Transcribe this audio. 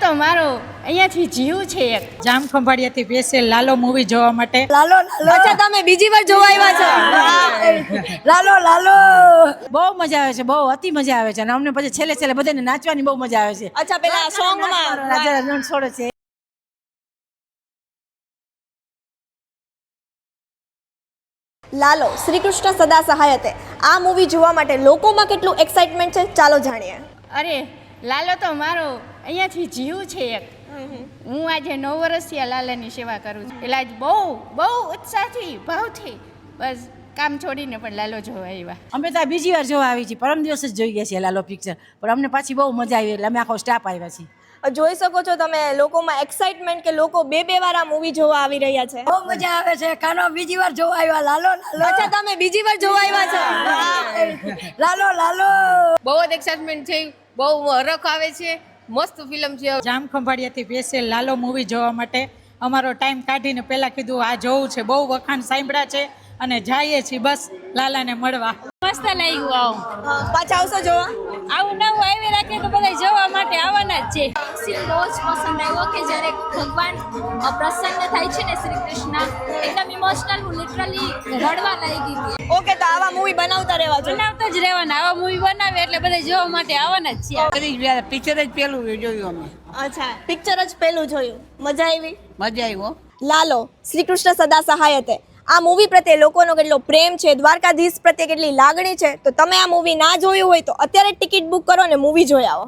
તો મારો અહીંયાથી જીવ છે એક જામ ખંભાળિયાથી સ્પેશિયલ લાલો મૂવી જોવા માટે. લાલો લાલો. અચ્છા તમે બીજી વાર જોવા આવ્યા છો? લાલો લાલો. બહુ મજા આવે છે, બહુ અતિ મજા આવે છે અને અમને પછી છેલ્લે છેલ્લે બધાને નાચવાની બહુ મજા આવે છે. અચ્છા પેલા સોંગમાં રાજા રણછોડ છે. લાલો શ્રી કૃષ્ણ સદા સહાયતે આ મૂવી જોવા માટે લોકોમાં કેટલું એક્સાઇટમેન્ટ છે ચાલો જાણીએ. અરે લાલો તો મારો અહીંયાથી જીવ છે એક હું આજે 9 વર્ષથી આ લાલાની સેવા કરું છું એટલે આજ બહુ બહુ ઉત્સાહથી ભાવથી બસ કામ છોડીને પણ લાલો જોવા આવ્યા. અમે તો આ બીજી વાર જોવા આવી છીએ, પરમ દિવસ જ જોઈ ગયા છીએ લાલો પિક્ચર, પણ અમને પાછી બહુ મજા આવી એટલે અમે આખો સ્ટાફ આવ્યા છીએ. જોઈ શકો છો તમે લોકોમાં એક્સાઇટમેન્ટ કે લોકો બે વાર આ મૂવી જોવા આવી રહ્યા છે. બહુ મજા આવે છે. કાનો બીજી વાર જોવા આવ્યા. લાલો લાલો. અચ્છા તમે બીજી વાર જોવા આવ્યા છો? લાલો લાલો. બહુ જ એક્સાઇટમેન્ટ છે, બહુ હરખ આવે છે, મસ્ત ફિલ્મ છે. જામ ખંભાળિયાથી સ્પેશિયલ લાલો મૂવી જોવા માટે અમારો ટાઈમ કાઢીને પહેલાં કીધું આ જોવું છે, બહુ વખાણ સાંભળ્યા છે અને જઈએ છીએ બસ લાલાને મળવા. મસ્ત લાગ્યું આવું પાછા આવશો જોવા? આવું નવું આવી રાખીએ તો બધા જોવા માટે આવવાના જ છે. સીન બહુ જ પસંદ આવ્યો કે જ્યારે ભગવાન પ્રસન્ન થાય છે ને શ્રી કૃષ્ણ એકદમ ઇમોશનલ હું લિટરલી રડવા લાગી હતી. ઓકે તો આવા મૂવી બનાવતા રહેવા જોઈએ. બનાવતા જ રહેવાના, આવા મૂવી બનાવે એટલે બધા જોવા માટે આવવાના જ છે. પિક્ચર જ પેલું જોયું અમે. અચ્છા પિક્ચર જ પેલું જોયું, મજા આવી? મજા આવ્યો. લાલો શ્રી કૃષ્ણ સદા સહાયતે આ મૂવી પ્રત્યે લોકોનો કેટલો પ્રેમ છે, દ્વારકાધીશ પ્રત્યે કેટલી લાગણી છે, તો તમે આ મૂવી ના જોયું હોય તો અત્યારે ટિકિટ બુક કરો અને મૂવી જોઈ આવો.